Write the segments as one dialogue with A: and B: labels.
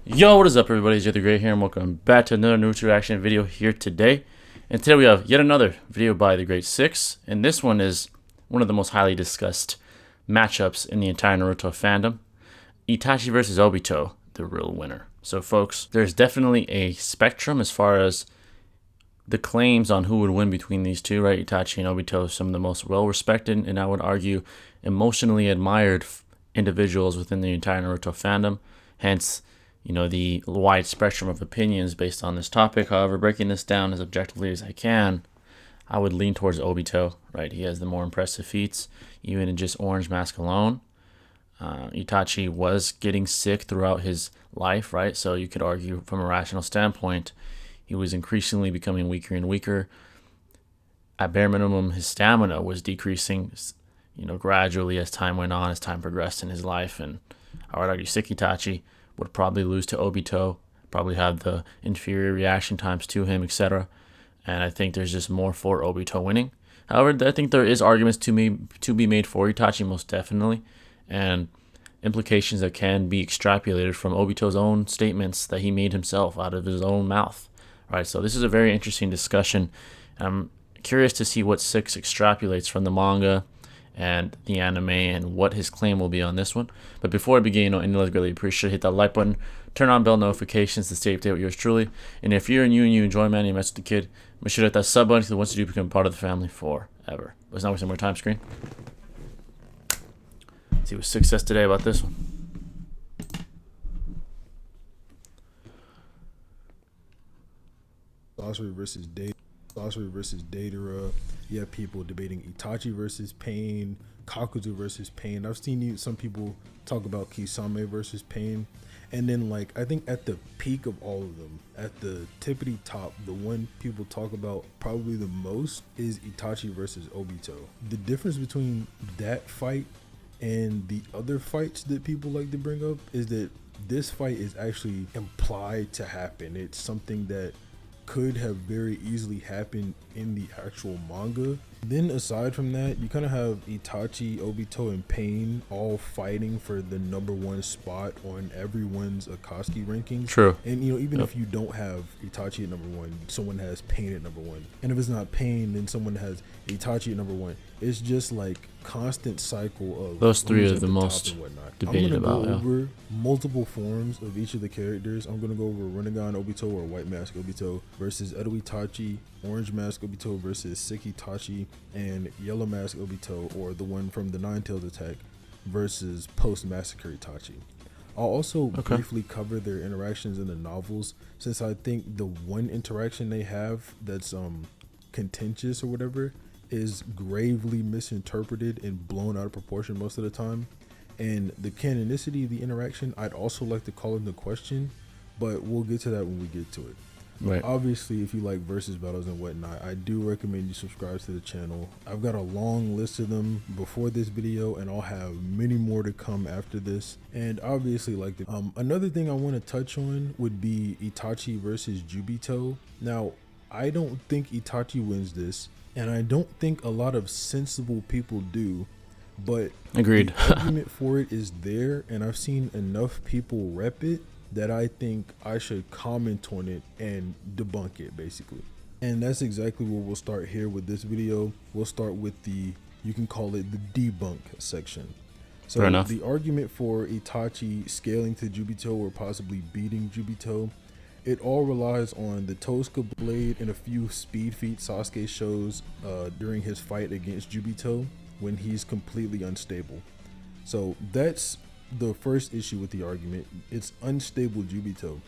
A: Yo, what is up everybody, it's the Great here and welcome back to another Naruto reaction video here today. And today we have yet another video by the Great Six, and this one is one of the most highly discussed matchups in the entire Naruto fandom. Itachi versus Obito, the real winner. So folks, there's definitely a spectrum as far as the claims on who would win between these two, right? Itachi and Obito are some of the most well-respected and I would argue emotionally admired individuals within the entire Naruto fandom. Hence, the wide spectrum of opinions based on this topic. However, breaking this down as objectively as I can, I would lean towards Obito, right? He has the more impressive feats, even in just Orange Mask alone. Itachi was getting sick throughout his life, right? So you could argue from a rational standpoint, he was increasingly becoming weaker and weaker. At bare minimum, his stamina was decreasing, gradually as time went on, as time progressed in his life. And I would argue sick Itachi would probably lose to Obito, probably have the inferior reaction times to him, etc. And I think there's just more for Obito winning. However, I think there is arguments to be made for Itachi, most definitely, and implications that can be extrapolated from Obito's own statements that he made himself out of his own mouth. Right, so this is a very interesting discussion. I'm curious to see what Six extrapolates from the manga and the anime and what his claim will be on this one. But before I begin, I'd really appreciate it. Hit that like button, turn on bell notifications to stay updated with yours truly. And if you're new and you enjoy Man, you mess with the kid, make sure to hit that sub button because once you do become part of the family forever. Let's not waste any more time screen. Let's see what Six says today about this one.
B: Sorcery versus Datara. You have people debating Itachi versus Pain, Kakuzu versus Pain. I've seen some people talk about Kisame versus Pain. And then, I think at the peak of all of them, at the tippity top, the one people talk about probably the most is Itachi versus Obito. The difference between that fight and the other fights that people like to bring up is that this fight is actually implied to happen. It's something that could have very easily happened in the actual manga. Then aside from that, you kind of have Itachi, Obito, and Pain all fighting for the #1 spot on everyone's Akatsuki rankings.
A: True.
B: And even if you don't have Itachi at #1, someone has Pain at #1. And if it's not Pain, then someone has Itachi at #1. It's just constant cycle of
A: those three are the most debated about.
B: I'm gonna go over multiple forms of each of the characters. I'm gonna go over Rinnegan Obito or White Mask Obito versus Edo Itachi, Orange Mask Obito versus Sick Itachi, and Yellow Mask Obito, or the one from the Nine Tails attack, versus Post Massacre Itachi. I'll also briefly cover their interactions in the novels, since I think the one interaction they have that's contentious or whatever is gravely misinterpreted and blown out of proportion most of the time. And the canonicity of the interaction, I'd also like to call into question, but we'll get to that when we get to it.
A: Right.
B: Obviously, if you like versus battles and whatnot, I do recommend you subscribe to the channel. I've got a long list of them before this video, and I'll have many more to come after this. And obviously, another thing I want to touch on would be Itachi versus Jubito. Now, I don't think Itachi wins this, and I don't think a lot of sensible people do, but
A: agreed.
B: The argument for it is there, and I've seen enough people rep it that I think I should comment on it and debunk it, basically. And that's exactly where we'll start here with this video. We'll start with you can call it the debunk section. So
A: fair enough.
B: The argument for Itachi scaling to Jubito or possibly beating Jubito, it all relies on the Tosca blade and a few speed feats Sasuke shows during his fight against Jubito when he's completely unstable. So that's the first issue with the argument. It's unstable Jubito.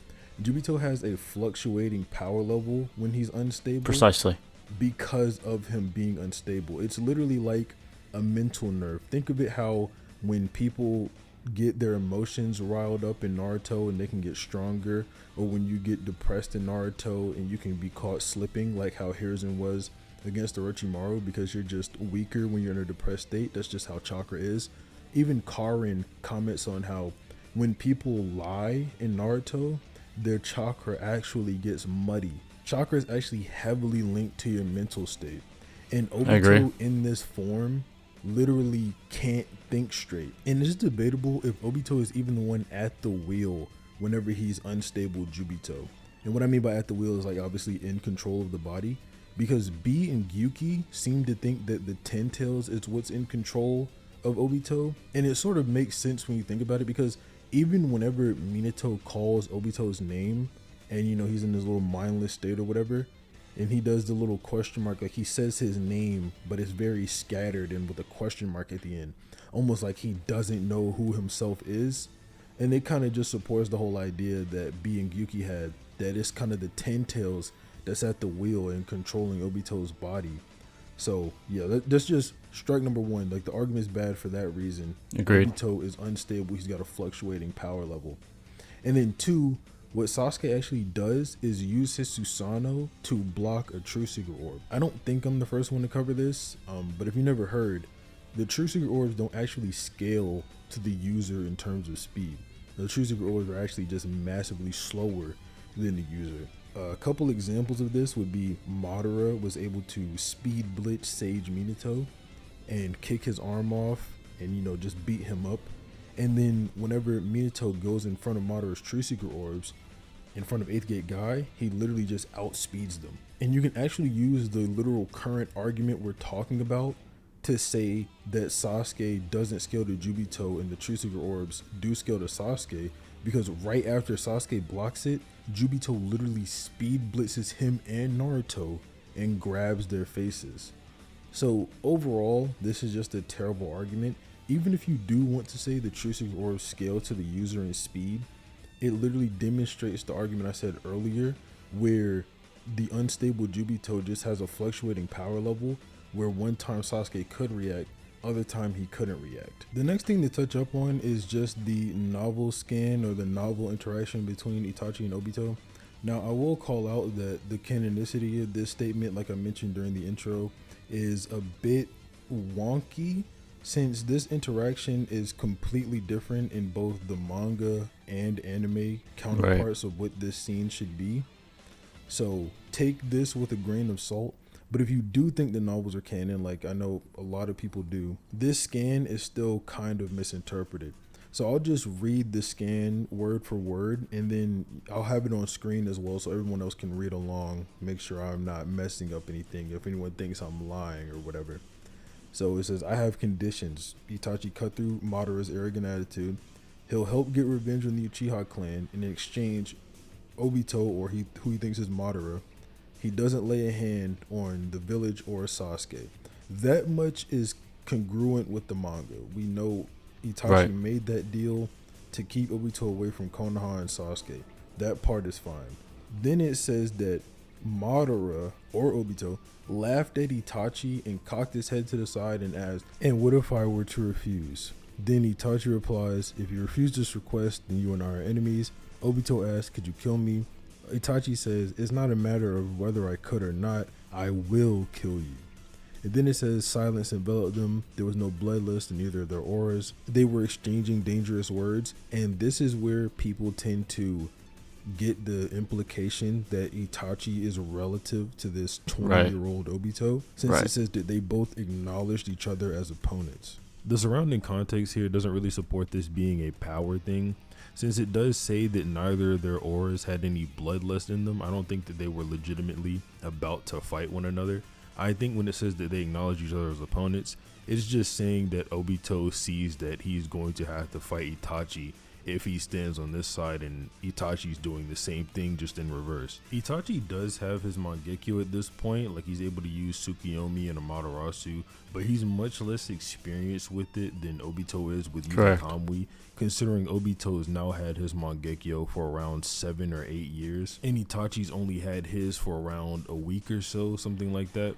B: Jubito has a fluctuating power level when he's unstable.
A: Precisely.
B: Because of him being unstable. It's literally like a mental nerve. Think of it how when people get their emotions riled up in Naruto and they can get stronger, or when you get depressed in Naruto and you can be caught slipping, like how Hiruzen was against Orochimaru, because you're just weaker when you're in a depressed state. That's just how chakra is. Even Karin comments on how when people lie in Naruto, their chakra actually gets muddy. Chakra is actually heavily linked to your mental state, and Obito in this form literally can't think straight. And it's debatable if Obito is even the one at the wheel whenever he's unstable Jubito. And what I mean by at the wheel is like obviously in control of the body, because B and Gyuki seem to think that the Ten Tails is what's in control of Obito, and it sort of makes sense when you think about it, because even whenever Minato calls Obito's name and he's in this little mindless state or whatever, and he does the little question mark, like he says his name but it's very scattered and with a question mark at the end, almost like he doesn't know who himself is. And it kind of just supports the whole idea that B and Gyuki had, that it's kind of the Ten Tails that's at the wheel and controlling Obito's body. So yeah, that's just strike number one. Like the argument is bad for that reason.
A: Agreed.
B: Obito is unstable. He's got a fluctuating power level. And then two, what Sasuke actually does is use his Susanoo to block a True Secret Orb. I don't think I'm the first one to cover this, but if you never heard, the True Secret Orbs don't actually scale to the user in terms of speed. The True Secret Orbs are actually just massively slower than the user. A couple examples of this would be Madara was able to speed blitz Sage Minato and kick his arm off and just beat him up. And then whenever Minato goes in front of Madara's True Secret Orbs in front of 8th Gate Guy, he literally just outspeeds them. And you can actually use the literal current argument we're talking about to say that Sasuke doesn't scale to Jubito and the True Secret Orbs do scale to Sasuke, because right after Sasuke blocks it, Jubito literally speed blitzes him and Naruto and grabs their faces. So overall, this is just a terrible argument. Even if you do want to say the True Secret Orbs scale to the user in speed, it literally demonstrates the argument I said earlier, where the unstable Jubito just has a fluctuating power level, where one time Sasuke could react, other time he couldn't react. The next thing to touch up on is just the novel scan or the novel interaction between Itachi and Obito. Now I will call out that the canonicity of this statement, like I mentioned during the intro, is a bit wonky, since this interaction is completely different in both the manga and anime counterparts of what this scene should be. So take this with a grain of salt. But if you do think the novels are canon, like I know a lot of people do, this scan is still kind of misinterpreted. So I'll just read the scan word for word, and then I'll have it on screen as well so everyone else can read along, make sure I'm not messing up anything if anyone thinks I'm lying or whatever. So it says, I have conditions. Itachi cut through Madara's arrogant attitude. He'll help get revenge on the Uchiha clan. In exchange, Obito, or who he thinks is Madara, he doesn't lay a hand on the village or Sasuke. That much is congruent with the manga. We know Itachi made that deal to keep Obito away from Konoha and Sasuke. That part is fine. Then it says that Madara, or Obito, laughed at Itachi and cocked his head to the side and asked, "And what if I were to refuse?" Then Itachi replies, "If you refuse this request, then you and I are enemies." Obito asks, "Could you kill me?" Itachi says, "It's not a matter of whether I could or not, I will kill you." And then it says, silence enveloped them. There was no bloodlust in either of their auras. They were exchanging dangerous words. And this is where people tend to get the implication that Itachi is relative to this 20-year-old Obito, since it says that they both acknowledged each other as opponents. The surrounding context here doesn't really support this being a power thing, since it does say that neither of their auras had any bloodlust in them. I don't think that they were legitimately about to fight one another. I think when it says that they acknowledge each other as opponents, it's just saying that Obito sees that he's going to have to fight Itachi if he stands on this side, and Itachi's doing the same thing, just in reverse. Itachi does have his Mangekyo at this point, like he's able to use Tsukiyomi and Amaterasu, but he's much less experienced with it than Obito is with using Kamui, considering Obito has now had his Mangekyo for around 7 or 8 years, and Itachi's only had his for around a week or so, something like that.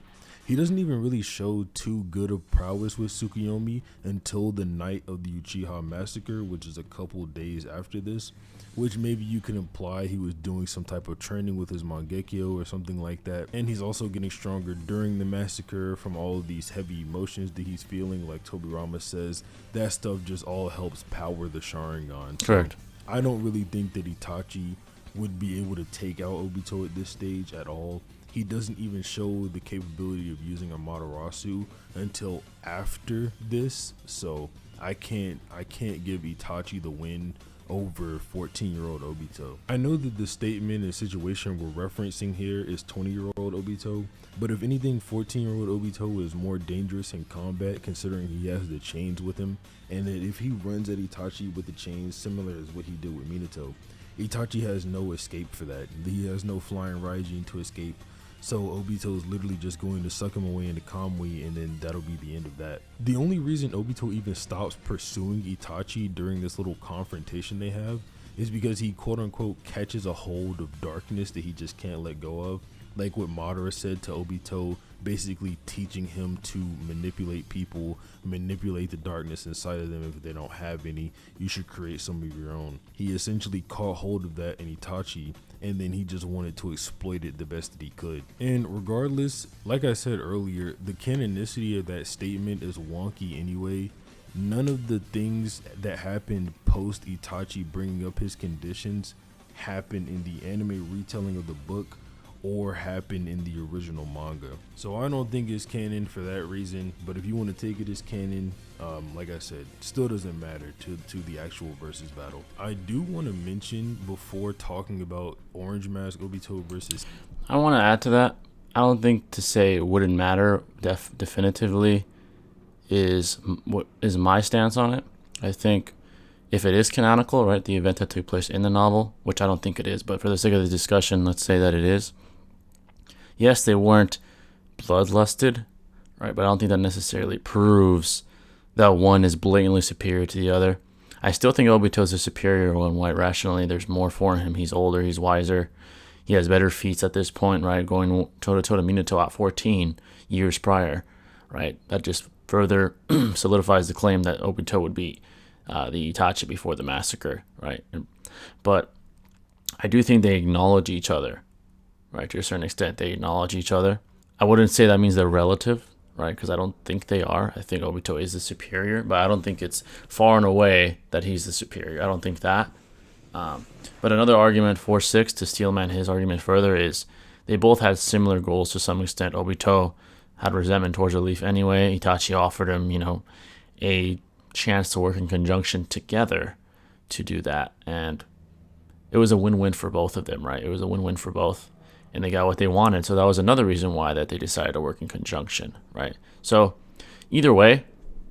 B: He doesn't even really show too good of prowess with Tsukiyomi until the night of the Uchiha massacre, which is a couple days after this, which maybe you can imply he was doing some type of training with his Mangekyo or something like that. And he's also getting stronger during the massacre from all of these heavy emotions that he's feeling. Like Tobirama says, that stuff just all helps power the Sharingan.
A: Correct.
B: So I don't really think that Itachi would be able to take out Obito at this stage at all. He doesn't even show the capability of using Amaterasu until after this, so I can't give Itachi the win over 14-year-old Obito. I know that the statement and situation we're referencing here is 20-year-old Obito, but if anything, 14-year-old Obito is more dangerous in combat considering he has the chains with him, and that if he runs at Itachi with the chains similar as what he did with Minato, Itachi has no escape for that. He has no flying Raijin to escape. So Obito is literally just going to suck him away into Kamui, and then that'll be the end of that. The only reason Obito even stops pursuing Itachi during this little confrontation they have is because he quote unquote catches a hold of darkness that he just can't let go of. Like what Madara said to Obito, basically teaching him to manipulate people, manipulate the darkness inside of them. If they don't have any, you should create some of your own. He essentially caught hold of that in Itachi, and then he just wanted to exploit it the best that he could. And regardless, like I said earlier, the canonicity of that statement is wonky anyway. None of the things that happened post Itachi bringing up his conditions happened in the anime retelling of the book or happened in the original manga. So I don't think it's canon for that reason, but if you want to take it as canon, like I said, still doesn't matter to the actual versus battle. I do want to mention before talking about Orange Mask Obito versus...
A: I want to add to that. I don't think to say it wouldn't matter definitively is what is my stance on it. I think if it is canonical, right, the event that took place in the novel, which I don't think it is, but for the sake of the discussion, let's say that it is. Yes, they weren't bloodlusted, right, but I don't think that necessarily proves that one is blatantly superior to the other. I still think Obito's a superior one, right? Rationally, there's more for him. He's older, he's wiser, he has better feats at this point, right? Going toe-to-toe to Minato at 14 years prior, right? That just further solidifies the claim that Obito would be the Itachi before the massacre, right? But I do think they acknowledge each other, right? To a certain extent, they acknowledge each other. I wouldn't say that means they're relative, right? Because I don't think they are. I think Obito is the superior, but I don't think it's far and away that he's the superior. I don't think that. But another argument for 6, to steelman his argument further, is they both had similar goals to some extent. Obito had resentment towards the Leaf anyway. Itachi offered him, a chance to work in conjunction together to do that. And it was a win-win for both of them, right? It was a win-win for both. And they got what they wanted. So that was another reason why that they decided to work in conjunction, right? So either way,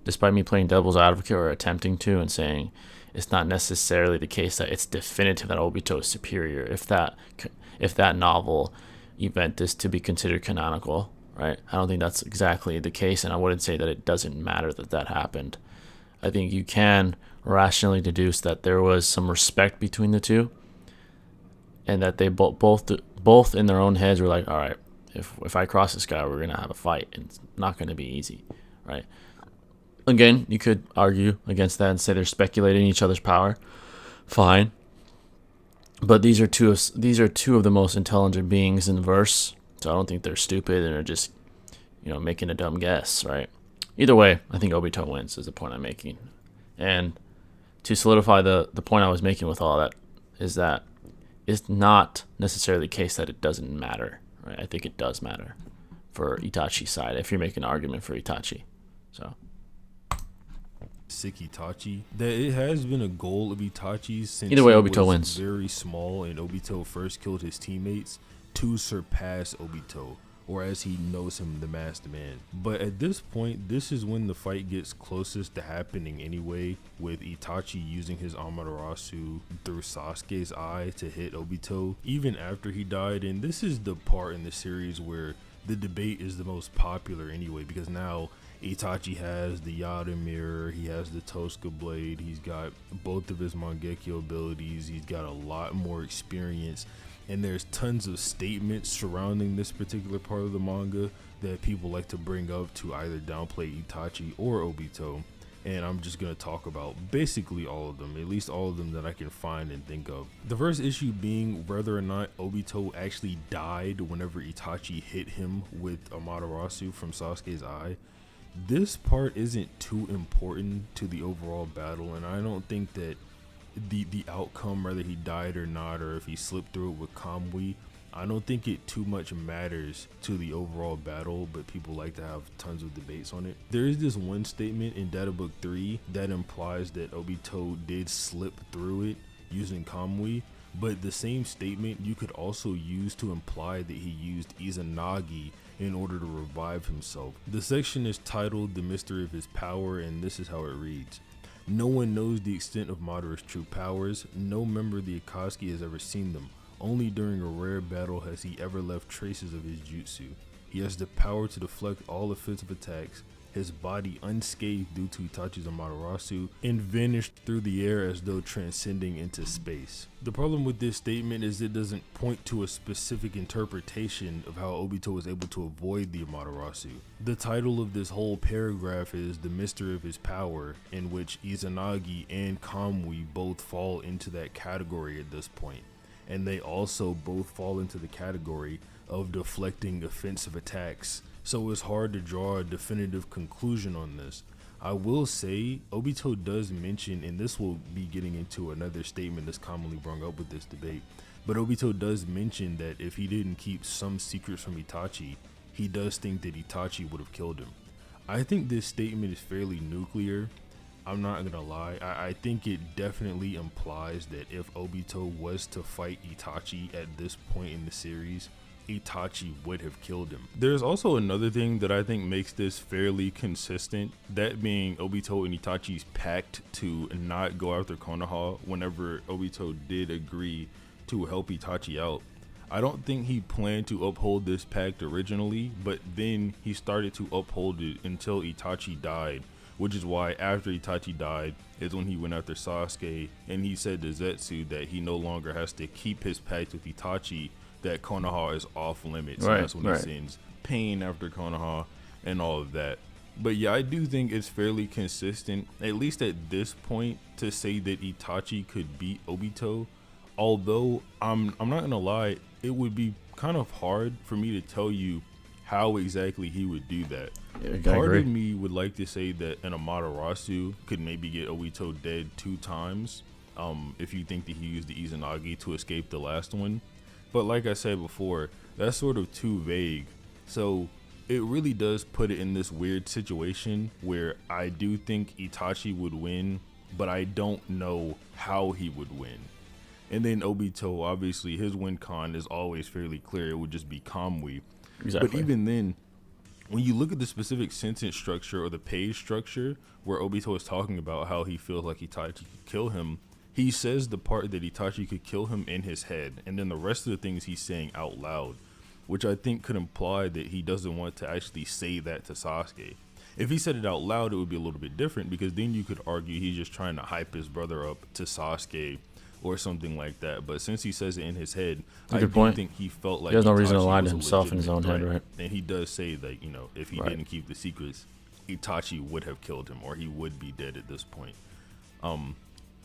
A: despite me playing devil's advocate or attempting to and saying it's not necessarily the case that it's definitive that Obito is superior, if that novel event is to be considered canonical, right? I don't think that's exactly the case, and I wouldn't say that it doesn't matter that that happened. I think you can rationally deduce that there was some respect between the two, and that they both in their own heads were like, all right, if I cross this guy, we're gonna have a fight, and it's not gonna be easy, right? Again, you could argue against that and say they're speculating each other's power. Fine, but these are two of the most intelligent beings in the verse, so I don't think they're stupid and are just making a dumb guess, right? Either way, I think Obito wins is the point I'm making. And to solidify the point I was making with all that is that it's not necessarily the case that it doesn't matter, right? I think it does matter for Itachi's side if you're making an argument for Itachi. So
B: sick Itachi, that it has been a goal of Itachi's since
A: either way,
B: he
A: Obito
B: was
A: wins.
B: Very small and Obito first killed his teammates to surpass Obito, or as he knows him, the Master Man. But at this point, this is when the fight gets closest to happening anyway, with Itachi using his Amaterasu through Sasuke's eye to hit Obito, even after he died. And this is the part in the series where the debate is the most popular anyway, because now Itachi has the Yada Mirror, he has the Tosca Blade, he's got both of his Mangekyo abilities, he's got a lot more experience. And there's tons of statements surrounding this particular part of the manga that people like to bring up to either downplay Itachi or Obito. And I'm just going to talk about basically all of them, at least all of them that I can find and think of. The first issue being whether or not Obito actually died whenever Itachi hit him with Amaterasu from Sasuke's eye. This part isn't too important to the overall battle, and I don't think that the outcome, whether he died or not, or if he slipped through it with Kamui, I don't think it too much matters to the overall battle, but people like to have tons of debates on it. There is this one statement in Data Book 3 that implies that Obito did slip through it,
C: using Kamui, but the same statement you could also use to imply that he used Izanagi in order to revive himself. The section is titled The Mystery of His Power, and this is how it reads. No one knows the extent of Madara's true powers. No member of the Akatsuki has ever seen them. Only during a rare battle has he ever left traces of his jutsu. He has the power to deflect all offensive attacks, his body unscathed due to Itachi's Amaterasu, and vanished through the air as though transcending into space. The problem with this statement is it doesn't point to a specific interpretation of how Obito was able to avoid the Amaterasu. The title of this whole paragraph is The Mystery of His Power, in which Izanagi and Kamui both fall into that category at this point, and they also both fall into the category of deflecting offensive attacks. So it's hard to draw a definitive conclusion on this. I will say Obito does mention, and this will be getting into another statement that's commonly brought up with this debate, but Obito does mention that if he didn't keep some secrets from Itachi, he does think that Itachi would have killed him. I think this statement is fairly nuclear. I'm not gonna lie, I think it definitely implies that if Obito was to fight Itachi at this point in the series, Itachi would have killed him. There's also another thing that I think makes this fairly consistent, that being Obito and Itachi's pact to not go after Konoha whenever Obito did agree to help Itachi out. I don't think he planned to uphold this pact originally, but then he started to uphold it until Itachi died, which is why after Itachi died is when he went after Sasuke and he said to Zetsu that he no longer has to keep his pact with Itachi, that Konoha is off limits.
A: Right,
C: and that's when he sends Pain after Konoha and all of that. But yeah, I do think it's fairly consistent, at least at this point, to say that Itachi could beat Obito. Although I'm not gonna lie, it would be kind of hard for me to tell you how exactly he would do that.
A: Yeah,
C: Part of me would like to say that an Amaterasu could maybe get Obito dead 2 times, if you think that he used the Izanagi to escape the last one. But like I said before, that's sort of too vague. So it really does put it in this weird situation where I do think Itachi would win, but I don't know how he would win. And then Obito, obviously his win con is always fairly clear. It would just be Kamui.
A: Exactly.
C: But even then, when you look at the specific sentence structure or the page structure where Obito is talking about how he feels like Itachi could kill him, he says the part that Itachi could kill him in his head, and then the rest of the things he's saying out loud, which I think could imply that he doesn't want to actually say that to Sasuke. If he said it out loud, it would be a little bit different, because then you could argue he's just trying to hype his brother up to Sasuke or something like that. But since he says it in his head, I do think he felt like
A: he has no reason to
C: Itachi
A: lie to
C: was a
A: himself in his own head, right?
C: And he does say that, you know, if he didn't keep the secrets, Itachi would have killed him, or he would be dead at this point.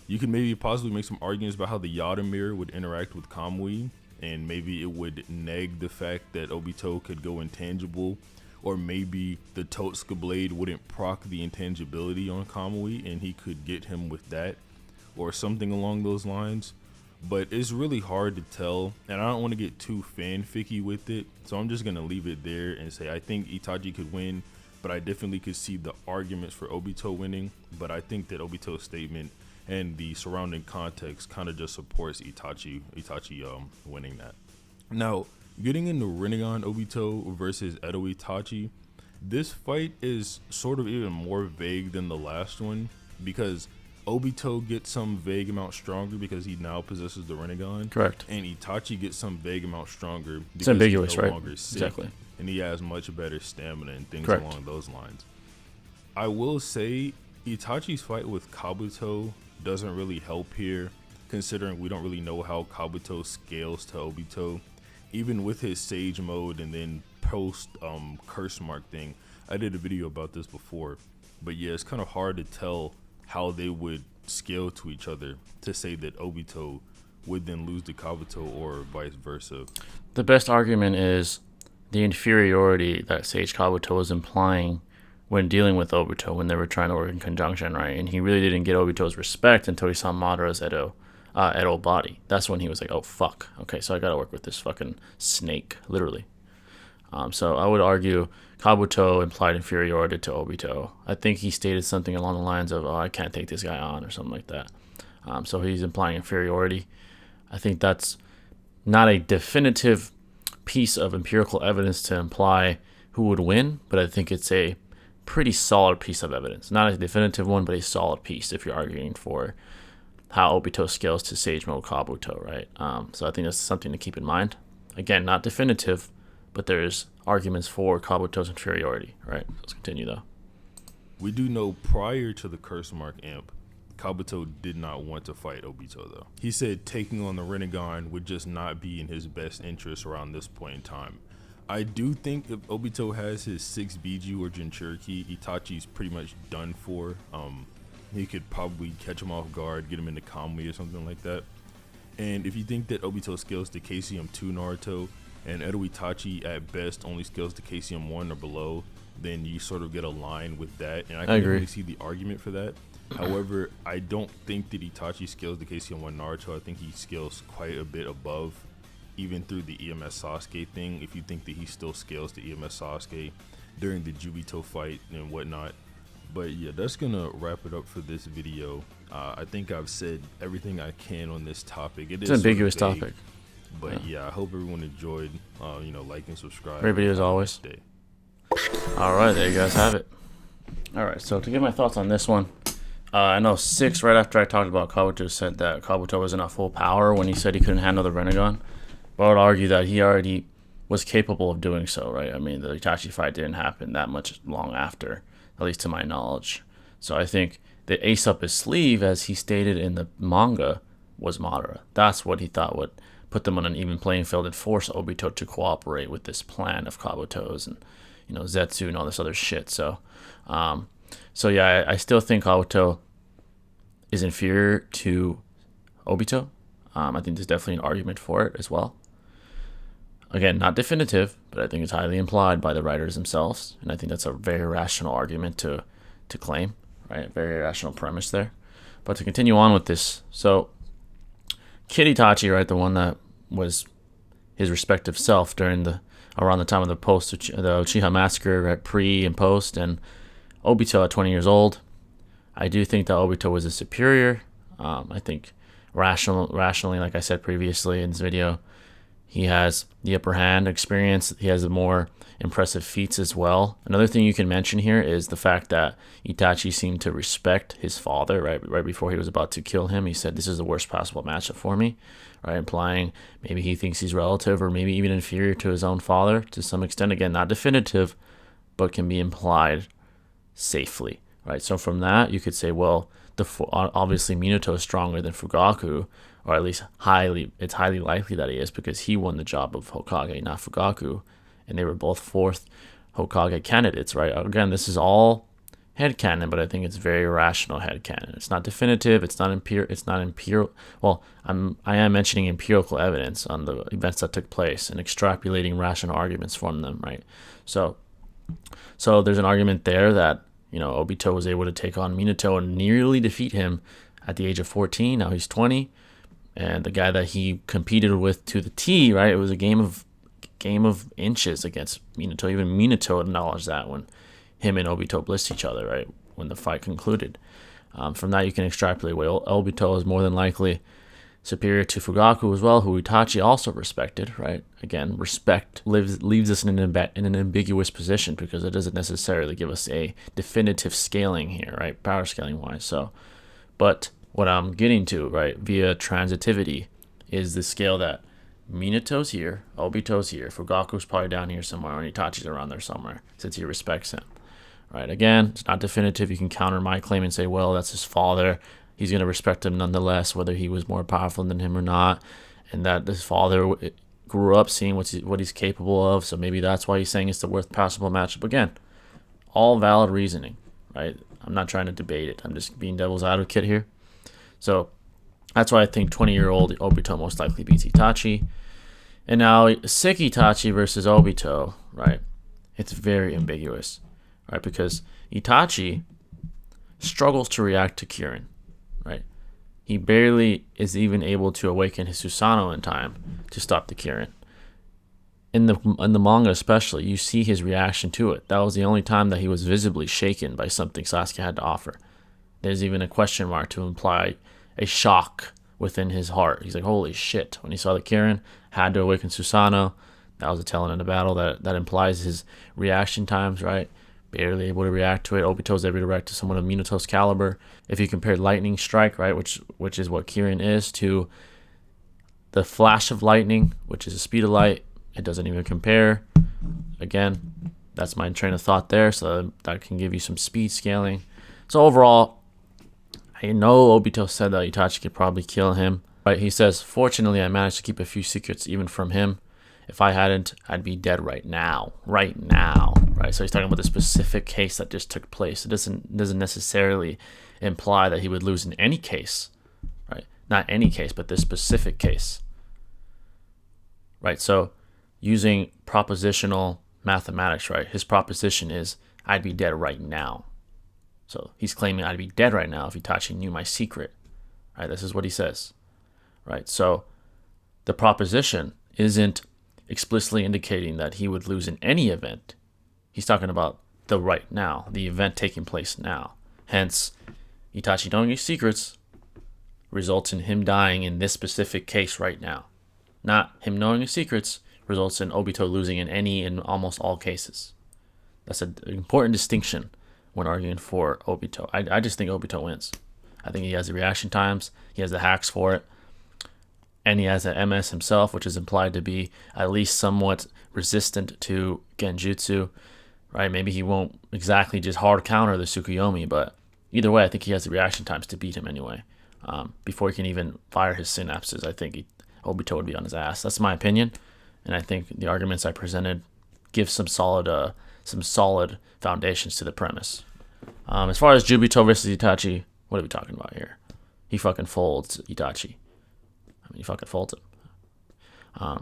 C: You could maybe possibly make some arguments about how the Yada mirror would interact with Kamui, and maybe it would neg the fact that Obito could go intangible, or maybe the Totsuka blade wouldn't proc the intangibility on Kamui and he could get him with that, or something along those lines. But it's really hard to tell, and I don't want to get too fanficky with it, so I'm just going to leave it there and say I think Itachi could win, but I definitely could see the arguments for Obito winning. But I think that Obito's statement and the surrounding context kind of just supports Itachi winning that. Now, getting into Rinnegan Obito versus Edo Itachi, this fight is sort of even more vague than the last one, because Obito gets some vague amount stronger because he now possesses the Rinnegan.
A: Correct.
C: And Itachi gets some vague amount stronger because
A: it's ambiguous,
C: he's no
A: right?
C: longer sick,
A: exactly.
C: And he has much better stamina and things
A: Correct.
C: along those lines. I will say Itachi's fight with Kabuto doesn't really help here, considering we don't really know how Kabuto scales to Obito. Even with his Sage mode and then post curse mark thing, I did a video about this before, but yeah, it's kind of hard to tell how they would scale to each other to say that Obito would then lose to Kabuto or vice versa.
A: The best argument is the inferiority that Sage Kabuto was implying when dealing with Obito when they were trying to work in conjunction, right? And he really didn't get Obito's respect until he saw Madara's Edo body. That's when he was like, oh fuck, okay, so I gotta work with this fucking snake, literally. So I would argue Kabuto implied inferiority to Obito. I think he stated something along the lines of, oh, I can't take this guy on, or something like that. So he's implying inferiority. I think that's not a definitive piece of empirical evidence to imply who would win, but I think it's a pretty solid piece of evidence. Not a definitive one, but a solid piece if you're arguing for how Obito scales to Sage Mode Kabuto, right? So I think that's something to keep in mind. Again, not definitive, but there's arguments for Kabuto's inferiority, right? Let's continue though.
C: We do know prior to the curse mark imp, Kabuto did not want to fight Obito though. He said taking on the Rinnegan would just not be in his best interest around this point in time. I do think if Obito has his 6 Biju or Jinchuriki, Itachi's pretty much done for. He could probably catch him off guard, get him into Kamui or something like that. And if you think that Obito scales to KCM 2 Naruto and Edo Itachi at best only scales to KCM 1 or below, then you sort of get a line with that. And I can really see the argument for that. However, I don't think that Itachi scales to KCM 1 Naruto. I think he scales quite a bit above, even through the EMS Sasuke thing. If you think that he still scales to EMS Sasuke during the Jubito fight and whatnot. But yeah, that's gonna wrap it up for this video. I think I've said everything I can on this topic.
A: It's an ambiguous topic,
C: but yeah, I hope everyone enjoyed. Like and subscribe.
A: Great video as always. All right, there you guys have it. All right, so to give my thoughts on this one, I know 6 right after I talked about Kabuto said that Kabuto wasn't at full power when he said he couldn't handle the Rinnegan. But I would argue that he already was capable of doing so, right? I mean, the Itachi fight didn't happen that much long after, at least to my knowledge. So I think the ace up his sleeve, as he stated in the manga, was Madara. That's what he thought would put them on an even playing field and force Obito to cooperate with this plan of Kabuto's and, Zetsu and all this other shit. So yeah, I still think Kabuto is inferior to Obito. I think there's definitely an argument for it as well. Again, not definitive, but I think it's highly implied by the writers themselves, and I think that's a very rational argument to claim, right? Very rational premise there. But to continue on with this, so Kid Itachi, right, the one that was his respective self around the time of the Uchiha massacre, right, pre and post, and Obito at 20 years old. I do think that Obito was a superior. I think rationally, like I said previously in this video, he has the upper hand experience. He has the more impressive feats as well. Another thing you can mention here is the fact that Itachi seemed to respect his father right before he was about to kill him. He said, "This is the worst possible matchup for me," right? Implying maybe he thinks he's relative or maybe even inferior to his own father to some extent. Again, not definitive, but can be implied safely, right? So from that, you could say, well, obviously Minato is stronger than Fugaku, or at least it's highly likely that he is, because he won the job of Hokage, not Fugaku, and they were both 4th Hokage candidates, right? Again, this is all headcanon, but I think it's very rational headcanon. It's not definitive, it's not empirical. Well, I am mentioning empirical evidence on the events that took place and extrapolating rational arguments from them, right? So there's an argument there that Obito was able to take on Minato and nearly defeat him at the age of 14. Now he's 20, and the guy that he competed with to the T, right? It was a game of inches against Minato. Even Minato acknowledged that when him and Obito blissed each other, right? When the fight concluded. From that, you can extrapolate. Well, Obito is more than likely superior to Fugaku as well, who Itachi also respected, right? Again, respect leaves us in an ambiguous position because it doesn't necessarily give us a definitive scaling here, right? Power scaling wise. But what I'm getting to, right, via transitivity, is the scale that Minato's here, Obito's here, Fugaku's probably down here somewhere, and Itachi's around there somewhere, since he respects him, right? Again, it's not definitive. You can counter my claim and say, well, that's his father. He's going to respect him nonetheless, whether he was more powerful than him or not, and that his father grew up seeing what he's capable of, so maybe that's why he's saying it's the worst possible matchup. Again, all valid reasoning, right? I'm not trying to debate it. I'm just being devil's advocate here. So that's why I think 20-year-old Obito most likely beats Itachi. And now, sick Itachi versus Obito, right? It's very ambiguous, right? Because Itachi struggles to react to Kirin, right? He barely is even able to awaken his Susanoo in time to stop the Kirin. In the manga especially, you see his reaction to it. That was the only time that he was visibly shaken by something Sasuke had to offer. There's even a question mark to imply a shock within his heart. He's like, holy shit. When he saw that Kirin had to awaken Susanoo, that was a telling in the battle. That implies his reaction times, right? Barely able to react to it. Obito's able to react to someone of Minato's caliber. If you compare lightning strike, right, which is what Kirin is, to the flash of lightning, which is the speed of light, it doesn't even compare. Again, that's my train of thought there, so that can give you some speed scaling. So overall, I know Obito said that Itachi could probably kill him. Right? He says, fortunately, I managed to keep a few secrets even from him. If I hadn't, I'd be dead right now. Right now. Right? So he's talking about the specific case that just took place. It doesn't necessarily imply that he would lose in any case. Right? Not any case, but this specific case. Right? So using propositional mathematics, right? His proposition is, I'd be dead right now. So he's claiming I'd be dead right now if Itachi knew my secret. Right? This is what he says. Right? So the proposition isn't explicitly indicating that he would lose in any event. He's talking about the right now, the event taking place now. Hence, Itachi knowing his secrets results in him dying in this specific case right now. Not him knowing his secrets results in Obito losing in any and almost all cases. That's an important distinction when arguing for Obito. I just think Obito wins. I think he has the reaction times, he has the hacks for it, and he has an MS himself, which is implied to be at least somewhat resistant to Genjutsu, right? Maybe he won't exactly just hard counter the Tsukuyomi, but either way, I think he has the reaction times to beat him anyway. Before he can even fire his synapses, I think Obito would be on his ass. That's my opinion, and I think the arguments I presented give some solid foundations to the premise. As far as Jubito versus Itachi, what are we talking about here? He fucking folds Itachi. I mean, he fucking folds him. I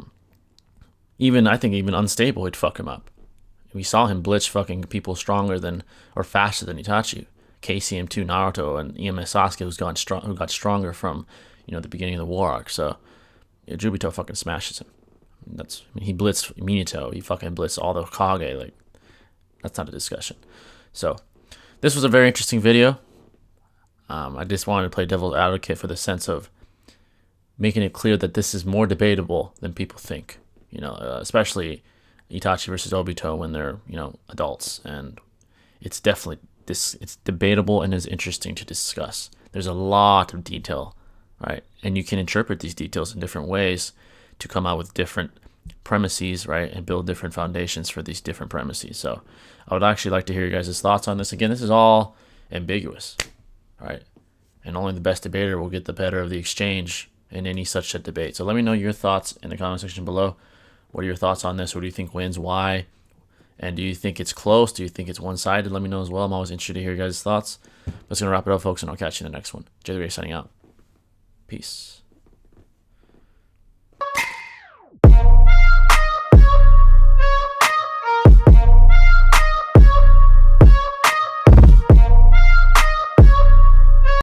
A: think even unstable, he'd fuck him up. We saw him blitz fucking people stronger than or faster than Itachi. KCM2 Naruto and EMS Sasuke, who got stronger from the beginning of the war arc. So Jubito fucking smashes him. He blitzed Minato. He fucking blitzed all the Kage. Like, that's not a discussion. So this was a very interesting video. I just wanted to play devil's advocate for the sense of making it clear that this is more debatable than people think. Especially Itachi versus Obito when they're adults, and it's definitely it's debatable and is interesting to discuss. There's a lot of detail, right? And you can interpret these details in different ways to come out with different premises, right? And build different foundations for these different premises. So I would actually like to hear you guys' thoughts on this. Again, this is all ambiguous, right? And only the best debater will get the better of the exchange in any such a debate. So let me know your thoughts in the comment section below. What are your thoughts on this? What do you think wins? Why? And do you think it's close? Do you think it's one-sided? Let me know as well. I'm always interested to hear your guys' thoughts. That's going to wrap it up, folks, and I'll catch you in the next one. Jay the Great signing out. Peace.